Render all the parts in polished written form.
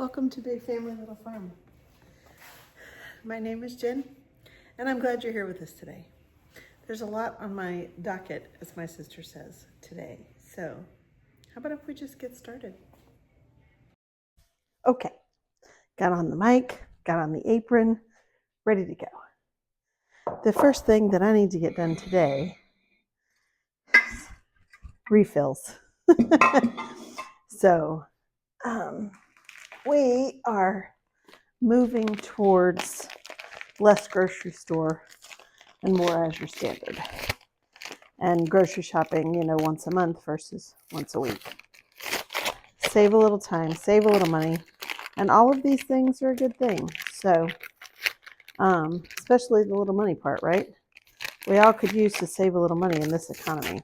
Welcome to Big Family Little Farm. My name is Jen, and I'm glad you're here with us today. There's a lot on my docket, as my sister says, today. So how about if we just get started? Okay, got on the mic, got on the apron, ready to go. The first thing that I need to get done today is refills. So we are moving towards less grocery store and more as your standard. And grocery shopping, once a month versus once a week. Save a little time, save a little money, and all of these things are a good thing. So, especially the little money part, right? We all could use to save a little money in this economy.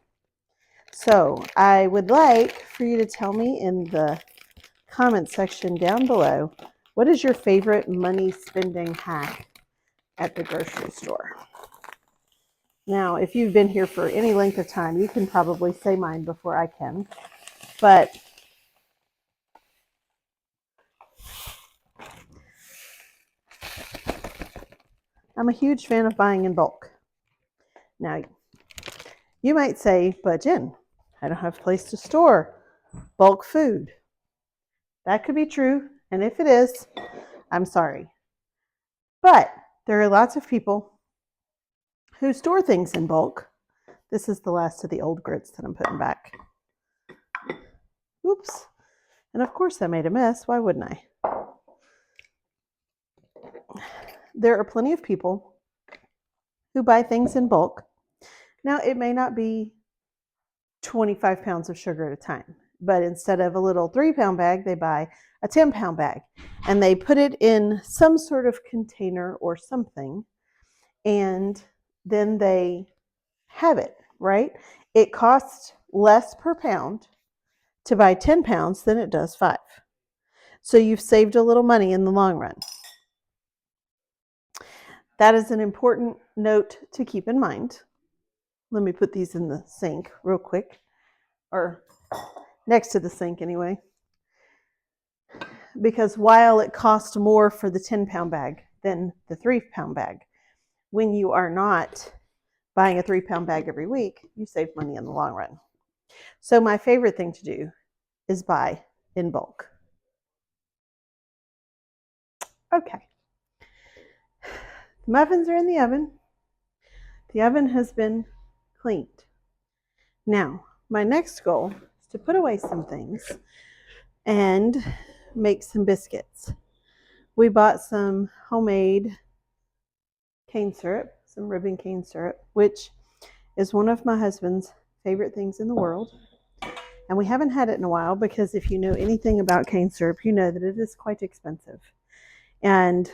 So, I would like for you to tell me in the comment section down below, what is your favorite money spending hack at the grocery store? Now, if you've been here for any length of time, you can probably say mine before I can. But I'm a huge fan of buying in bulk. Now, you might say, but Jen, I don't have a place to store bulk food. That could be true, and if it is, I'm sorry. But there are lots of people who store things in bulk. This is the last of the old grits that I'm putting back. Oops. And of course I made a mess. Why wouldn't I? There are plenty of people who buy things in bulk. Now, it may not be 25 pounds of sugar at a time, but instead of a little 3-pound bag, they buy a 10-pound bag, and they put it in some sort of container or something, and then they have it, right? It costs less per pound to buy 10 pounds than it does 5. So you've saved a little money in the long run. That is an important note to keep in mind. Let me put these in the sink real quick, or next to the sink anyway. Because while it costs more for the 10-pound bag than the 3-pound bag, when you are not buying a 3-pound bag every week, you save money in the long run. So my favorite thing to do is buy in bulk. Okay. The muffins are in the oven. The oven has been cleaned. Now, my next goal is to put away some things and make some biscuits. We bought some homemade cane syrup, some ribbon cane syrup, which is one of my husband's favorite things in the world. And we haven't had it in a while because if you know anything about cane syrup, you know that it is quite expensive. And,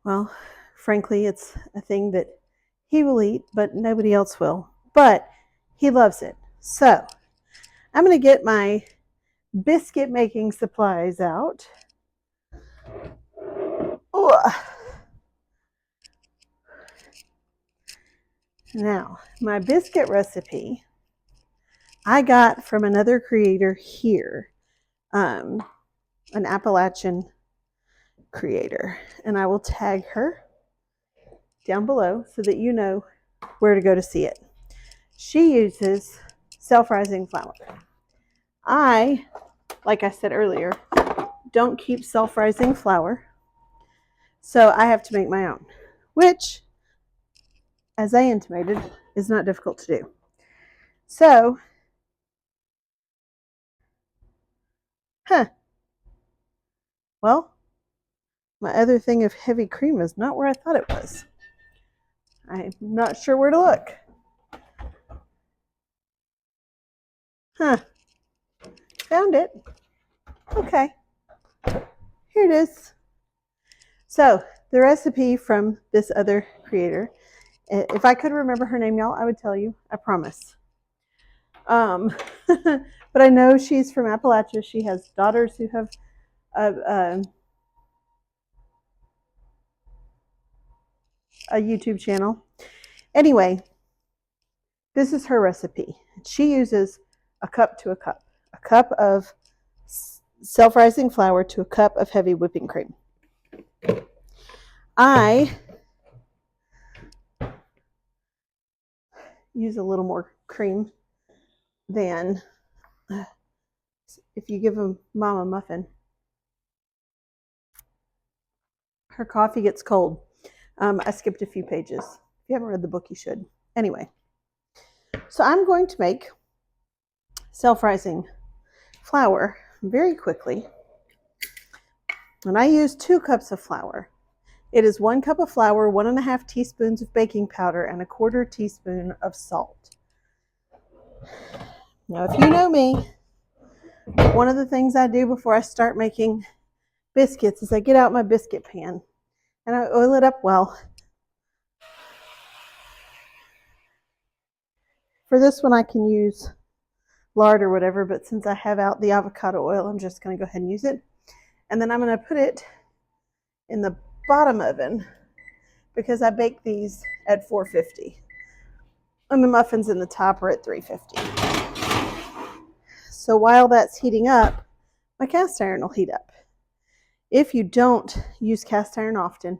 well, frankly, it's a thing that he will eat, but nobody else will. But he loves it. So I'm going to get my biscuit making supplies out. Ugh. Now, my biscuit recipe I got from another creator here, an Appalachian creator, and I will tag her down below so that you know where to go to see it. She uses self-rising flour. I, like I said earlier, don't keep self-rising flour, so I have to make my own, which, as I intimated, is not difficult to do. So, well, my other thing of heavy cream is not where I thought it was. I'm not sure where to look. Found it. Okay. Here it is. So, the recipe from this other creator, if I could remember her name, y'all, I would tell you, I promise. But I know she's from Appalachia. She has daughters who have a YouTube channel. Anyway, this is her recipe. She uses a cup to a cup of self-rising flour to a cup of heavy whipping cream. I use a little more cream than if you give a mom a muffin. Her coffee gets cold. I skipped a few pages. If you haven't read the book, you should. Anyway, so I'm going to make self-rising flour very quickly. And I use 2 cups of flour. It is 1 cup of flour, 1.5 teaspoons of baking powder, and 1/4 teaspoon of salt. Now, if you know me, one of the things I do before I start making biscuits is I get out my biscuit pan and I oil it up well. For this one, I can use lard or whatever, but since I have out the avocado oil, I'm just going to go ahead and use it. And then I'm going to put it in the bottom oven because I bake these at 450. And the muffins in the top are at 350. So while that's heating up, my cast iron will heat up. If you don't use cast iron often,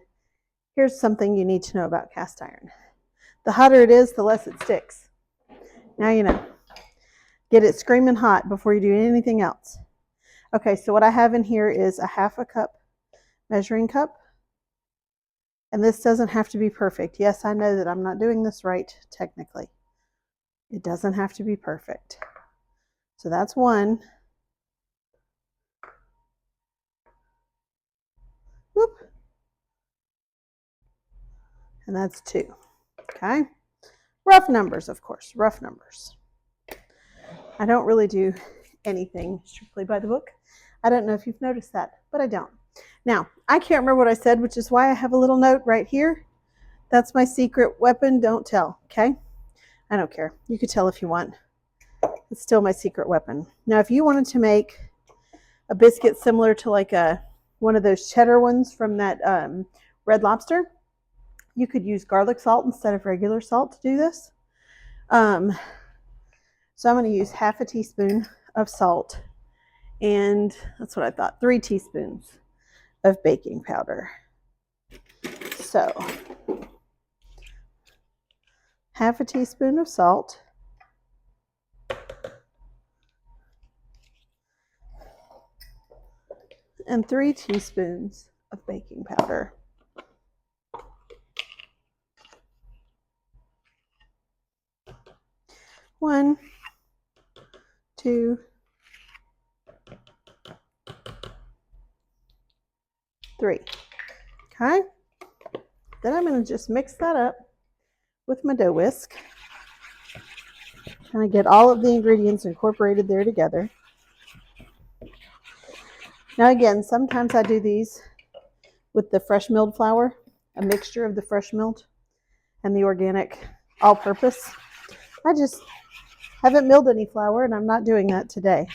here's something you need to know about cast iron. The hotter it is, the less it sticks. Now you know. Get it screaming hot before you do anything else. Okay, so what I have in here is a 1/2 cup measuring cup. And this doesn't have to be perfect. Yes, I know that I'm not doing this right technically. It doesn't have to be perfect. So that's 1. Whoop. And that's 2. Okay. Rough numbers, of course, rough numbers. I don't really do anything strictly by the book. I don't know if you've noticed that, but I don't. Now, I can't remember what I said, which is why I have a little note right here. That's my secret weapon. Don't tell, okay? I don't care. You could tell if you want. It's still my secret weapon. Now, if you wanted to make a biscuit similar to like one of those cheddar ones from that Red Lobster, you could use garlic salt instead of regular salt to do this. So I'm going to use 1/2 teaspoon of salt, and that's what I thought, 3 teaspoons of baking powder. So 1/2 teaspoon of salt, and 3 teaspoons of baking powder. One, 2, 3. Okay. Then I'm going to just mix that up with my dough whisk. Kind of get all of the ingredients incorporated there together. Now again, sometimes I do these with the fresh milled flour, a mixture of the fresh milled and the organic all-purpose. I just haven't milled any flour, and I'm not doing that today.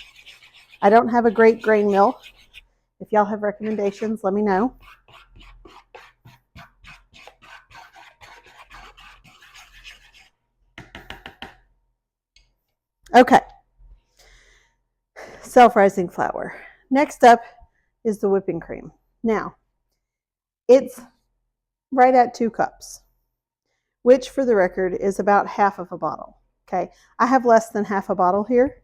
I don't have a great grain mill. If y'all have recommendations, let me know. Okay. Self-rising flour. Next up is the whipping cream. Now, it's right at 2 cups, which for the record is about 1/2 of a bottle. Okay, I have less than 1/2 a bottle here.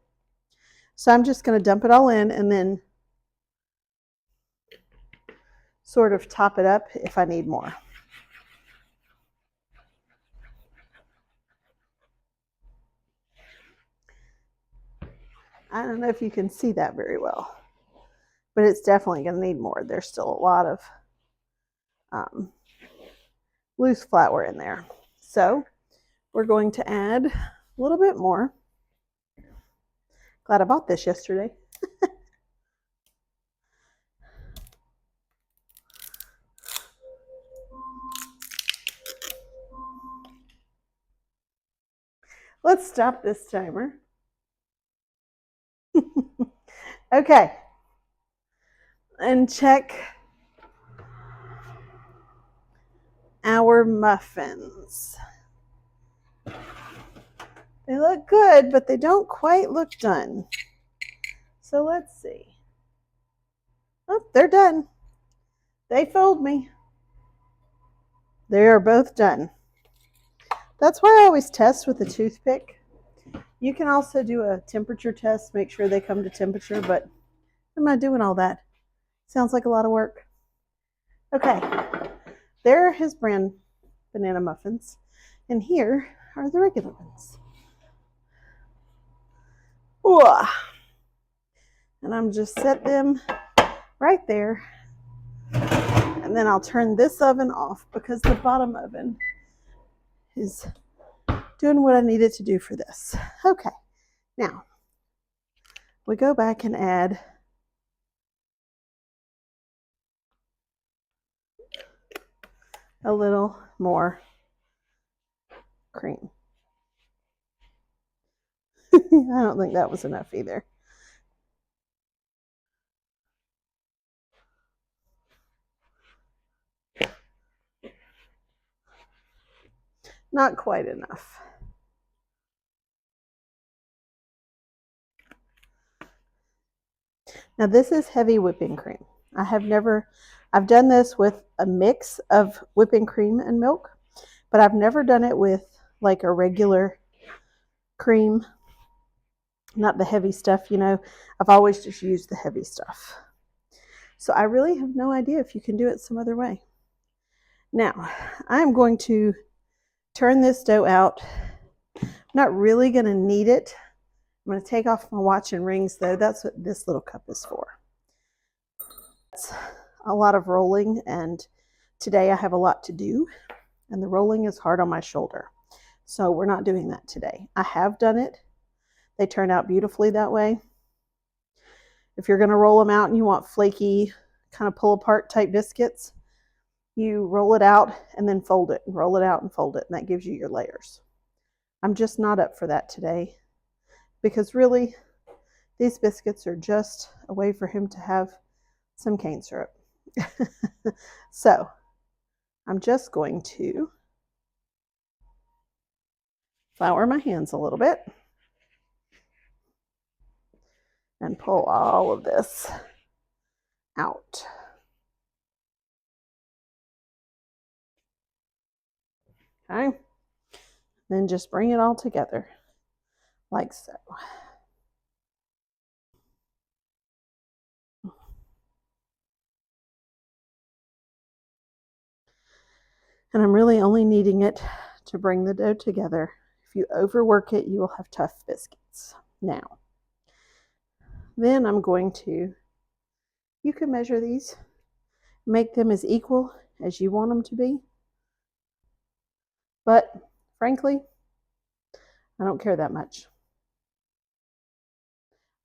So I'm just going to dump it all in and then sort of top it up if I need more. I don't know if you can see that very well, but it's definitely going to need more. There's still a lot of loose flour in there. So we're going to add a little bit more. Glad I bought this yesterday. Let's stop this timer. Okay. And check our muffins. They look good, but they don't quite look done. So let's see. Oh, they're done. They fooled me. They are both done. That's why I always test with a toothpick. You can also do a temperature test, make sure they come to temperature, but I'm not doing all that. Sounds like a lot of work. Okay, there are his brand banana muffins, and here are the regular ones. Ooh. And I'm just set them right there, and then I'll turn this oven off because the bottom oven is doing what I needed to do for this. Okay, now we go back and add a little more cream. I don't think that was enough either. Not quite enough. Now this is heavy whipping cream. I've done this with a mix of whipping cream and milk, but I've never done it with like a regular cream, not the heavy stuff, you know. I've always just used the heavy stuff. So I really have no idea if you can do it some other way. Now, I'm going to turn this dough out. I'm not really going to knead it. I'm going to take off my watch and rings though. That's what this little cup is for. It's a lot of rolling, and today I have a lot to do, and the rolling is hard on my shoulder. So we're not doing that today. I have done it. They turn out beautifully that way. If you're going to roll them out and you want flaky, kind of pull apart type biscuits, you roll it out and then fold it, and roll it out and fold it, and that gives you your layers. I'm just not up for that today because really these biscuits are just a way for him to have some cane syrup. So I'm just going to flour my hands a little bit and pull all of this out. Okay, then just bring it all together like so. And I'm really only kneading it to bring the dough together. If you overwork it, you will have tough biscuits. Now, then I'm going to, you can measure these, make them as equal as you want them to be. But frankly, I don't care that much.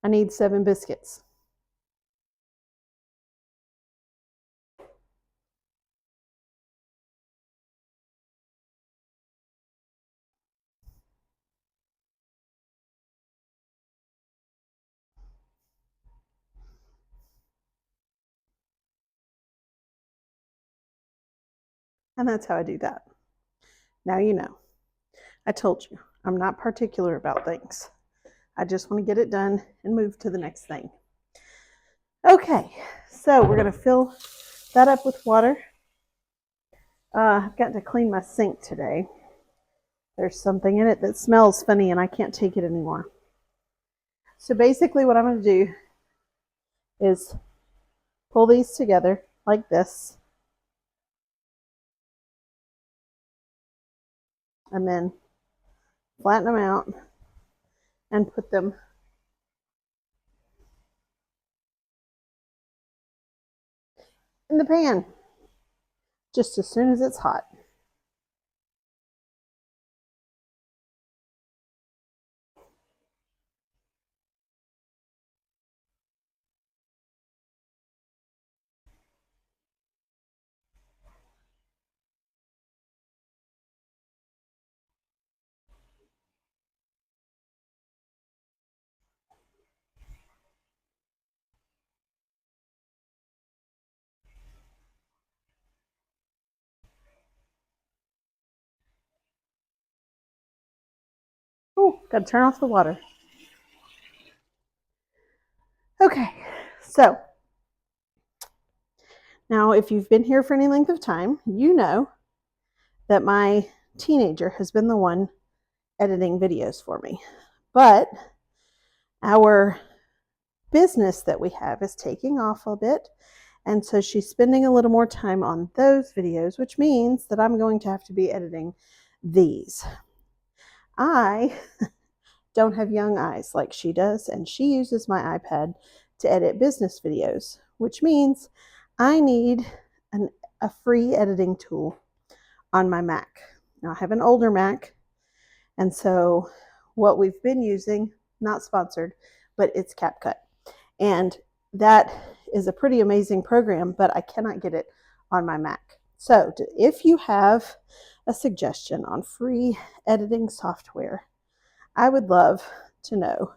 I need 7 biscuits. And that's how I do that. Now you know. I told you, I'm not particular about things. I just want to get it done and move to the next thing. Okay, so we're going to fill that up with water. I've got to clean my sink today. There's something in it that smells funny and I can't take it anymore. So basically what I'm going to do is pull these together like this. And then flatten them out and put them in the pan just as soon as it's hot. Oh, got to turn off the water. Okay, so Now, if you've been here for any length of time, you know that my teenager has been the one editing videos for me. But our business that we have is taking off a bit. And so she's spending a little more time on those videos, which means that I'm going to have to be editing these. I don't have young eyes like she does, and she uses my iPad to edit business videos, which means I need a free editing tool on my Mac. Now, I have an older Mac, and so what we've been using, not sponsored, but it's CapCut. And that is a pretty amazing program, but I cannot get it on my Mac. So if you have a suggestion on free editing software, I would love to know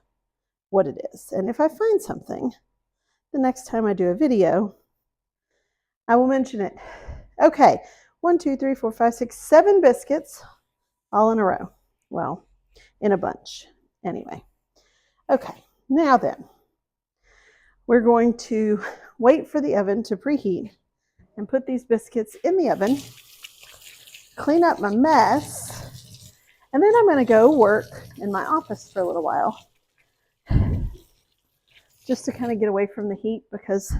what it is. And if I find something, the next time I do a video, I will mention it. Okay, 1, 2, 3, 4, 5, 6, 7 biscuits all in a row. Well, in a bunch. Anyway. Okay, now then, we're going to wait for the oven to preheat and put these biscuits in the oven, clean up my mess, and then I'm going to go work in my office for a little while just to kind of get away from the heat, because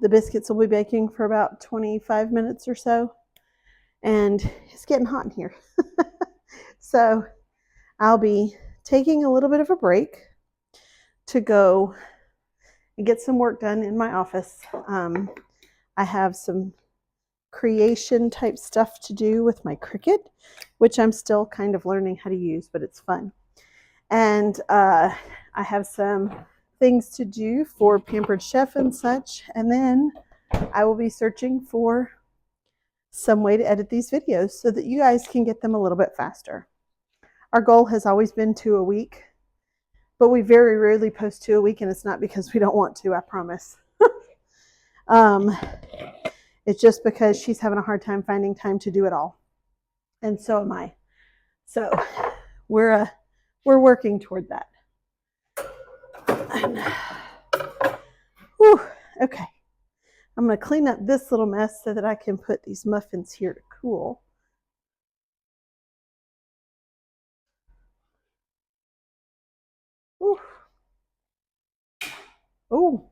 the biscuits will be baking for about 25 minutes or so, and it's getting hot in here. So I'll be taking a little bit of a break to go and get some work done in my office. I have some creation type stuff to do with my Cricut, which I'm still kind of learning how to use, but it's fun. And I have some things to do for Pampered Chef and such. And then I will be searching for some way to edit these videos so that you guys can get them a little bit faster. Our goal has always been 2 a week, but we very rarely post 2 a week, and it's not because we don't want to, I promise. It's just because she's having a hard time finding time to do it all. And so am I. So we're working toward that. And, whew, okay. I'm going to clean up this little mess so that I can put these muffins here to cool. Ooh. Oh,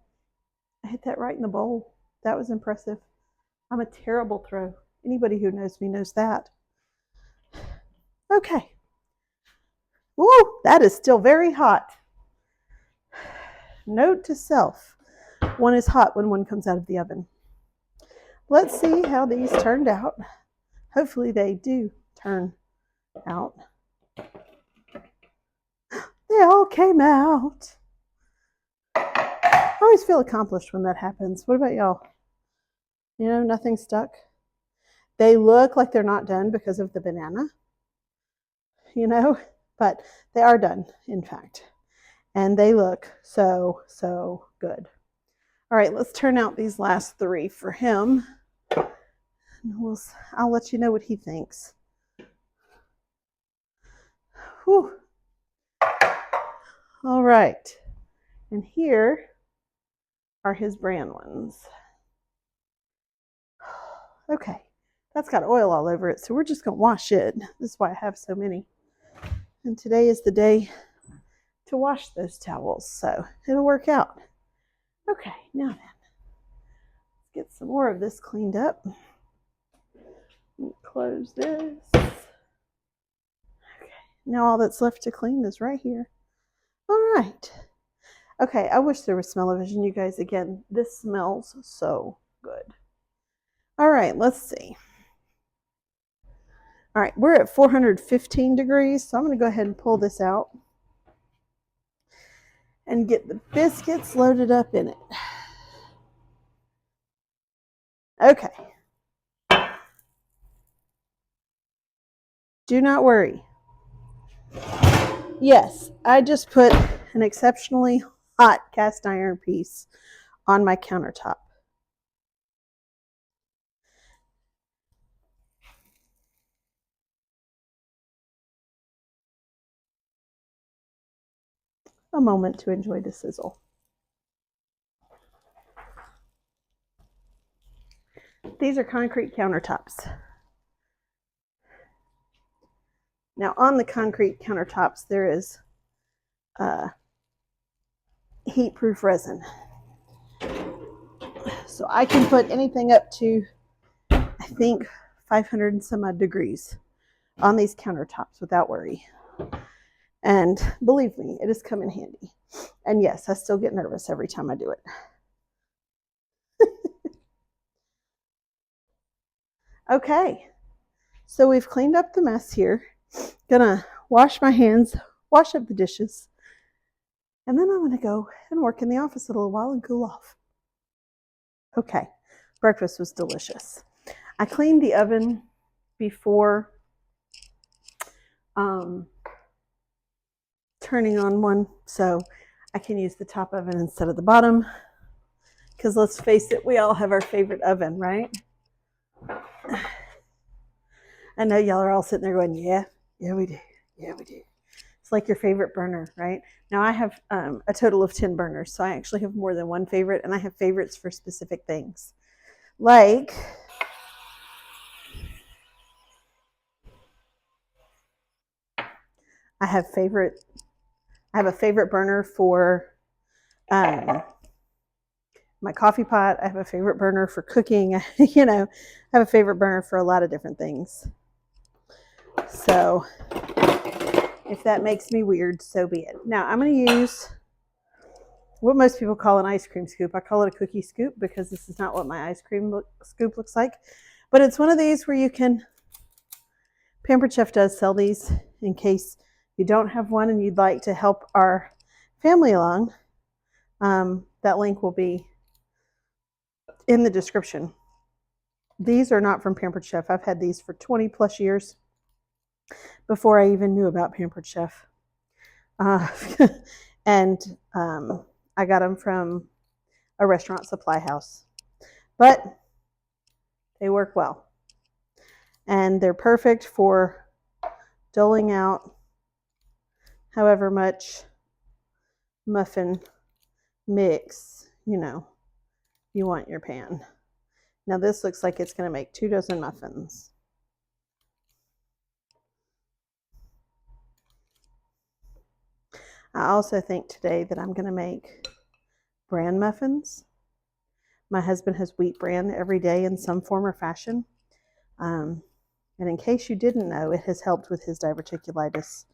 I hit that right in the bowl. That was impressive. I'm a terrible throw. Anybody who knows me knows that. Okay. Woo, that is still very hot. Note to self, one is hot when one comes out of the oven. Let's see how these turned out. Hopefully they do turn out. They all came out. I always feel accomplished when that happens. What about y'all? You know, nothing stuck. They look like they're not done because of the banana, you know, but they are done, in fact. And they look so, so good. All right, let's turn out these last 3 for him. And I'll let you know what he thinks. Whew. All right. And here are his brand ones. Okay, that's got oil all over it, so we're just going to wash it. This is why I have so many. And today is the day to wash those towels, so it'll work out. Okay, now then, let's get some more of this cleaned up. Close this. Okay, now all that's left to clean is right here. All right. Okay, I wish there was smell-o-vision, you guys. Again, this smells so good. All right, let's see. All right, we're at 415 degrees, so I'm going to go ahead and pull this out and get the biscuits loaded up in it. Okay. Do not worry. Yes, I just put an exceptionally hot cast iron piece on my countertop. A moment to enjoy the sizzle. These are concrete countertops. Now on the concrete countertops, there is heat-proof resin. So I can put anything up to, I think, 500 and some odd degrees on these countertops without worry. And believe me, it has come in handy. And yes, I still get nervous every time I do it. Okay, so we've cleaned up the mess here. Gonna wash my hands, wash up the dishes, and then I'm gonna go and work in the office a little while and cool off. Okay, breakfast was delicious. I cleaned the oven before turning on one, so I can use the top oven instead of the bottom. Because let's face it, we all have our favorite oven, right? I know y'all are all sitting there going, yeah, we do. Yeah, we do. It's like your favorite burner, right? Now I have a total of 10 burners, so I actually have more than one favorite, and I have favorites for specific things. Like, I have a favorite burner for my coffee pot. I have a favorite burner for cooking. You know, I have a favorite burner for a lot of different things. So if that makes me weird, so be it. Now I'm going to use what most people call an ice cream scoop. I call it a cookie scoop because this is not what my ice cream scoop looks like. But it's one of these where you can, Pampered Chef does sell these in case you don't have one and you'd like to help our family along. That link will be in the description. These are not from Pampered Chef. I've had these for 20 plus years before I even knew about Pampered Chef. And I got them from a restaurant supply house. But they work well. And they're perfect for doling out however much muffin mix, you know, you want your pan. Now this looks like it's going to make 2 dozen muffins. I also think today that I'm going to make bran muffins. My husband has wheat bran every day in some form or fashion. And in case you didn't know, it has helped with his diverticulitis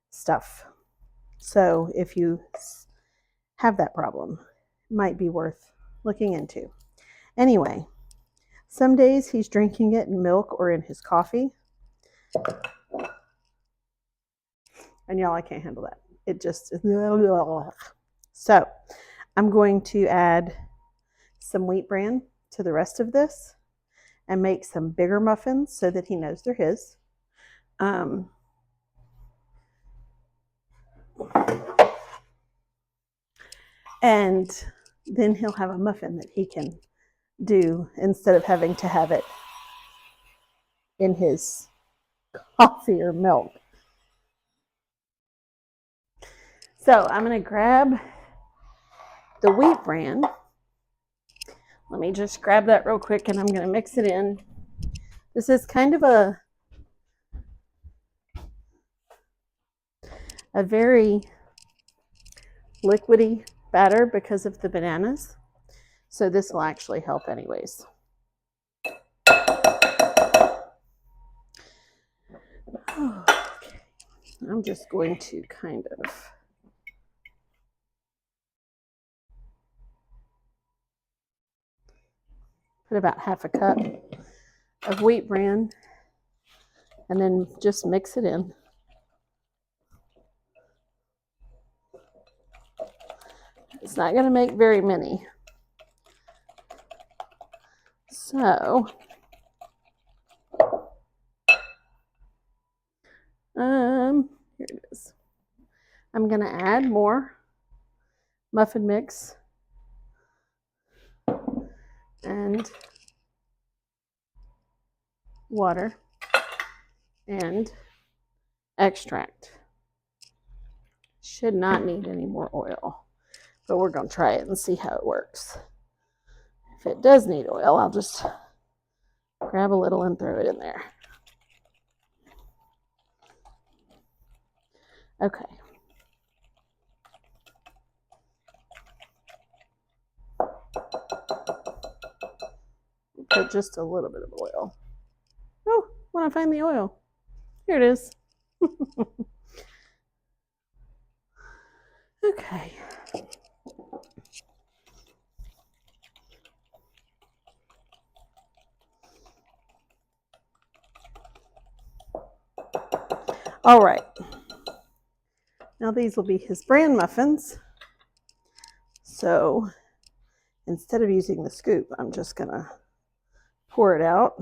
stuff. So if you have that problem, it might be worth looking into. Anyway, some days he's drinking it in milk or in his coffee. And y'all, I can't handle that. It just, so I'm going to add some wheat bran to the rest of this and make some bigger muffins so that he knows they're his. And then he'll have a muffin that he can do instead of having to have it in his coffee or milk. So I'm going to grab the wheat bran. Let me just grab that real quick and I'm going to mix it in. This is kind of a very liquidy batter because of the bananas. So this will actually help anyways. Okay. I'm just going to kind of put about half a cup of wheat bran and then just mix it in. It's not going to make very many. So, here it is. I'm going to add more muffin mix and water and extract. Should not need any more oil, but we're going to try it and see how it works. If it does need oil, I'll just Grab a little and throw it in there. Okay. Put just a little bit of oil. Oh, I want to find the oil. Here it is. Okay. All right. Now these will be his bran muffins. So instead of using the scoop, I'm just going to pour it out.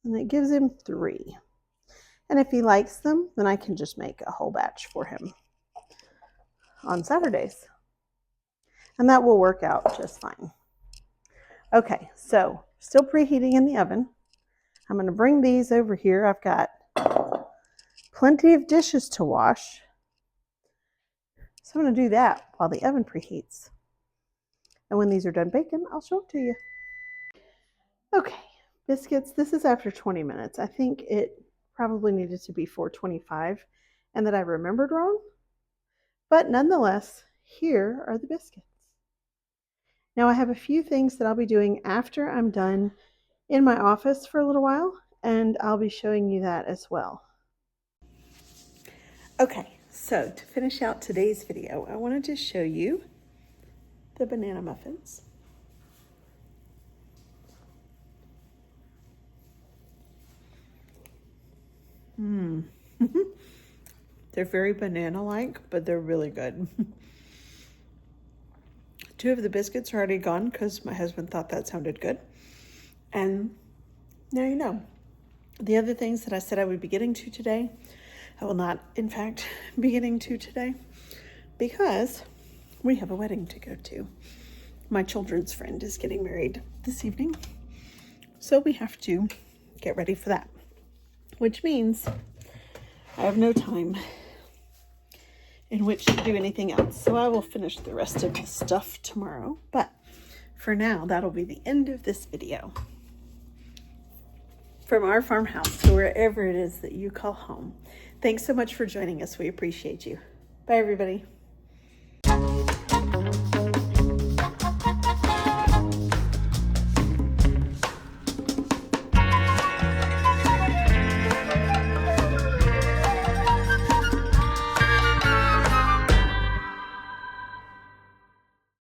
And it gives him 3. And if he likes them, then I can just make a whole batch for him on Saturdays. And that will work out just fine. Okay, so still preheating in the oven. I'm going to bring these over here. I've got plenty of dishes to wash. So I'm going to do that while the oven preheats. And when these are done baking, I'll show it to you. Okay, biscuits. This is after 20 minutes. I think it probably needed to be 425 and that I remembered wrong. But nonetheless, here are the biscuits. Now I have a few things that I'll be doing after I'm done in my office for a little while, and I'll be showing you that as well. Okay, so to finish out today's video, I wanted to show you the banana muffins. They're very banana-like, but they're really good. 2 of the biscuits are already gone because my husband thought that sounded good. And now you know. The other things that I said I would be getting to today, I will not, in fact, be getting to today because we have a wedding to go to. My children's friend is getting married this evening, so we have to get ready for that, which means I have no time in which to do anything else. So I will finish the rest of the stuff tomorrow. But for now, that'll be the end of this video. From our farmhouse to wherever it is that you call home. Thanks so much for joining us. We appreciate you. Bye, everybody.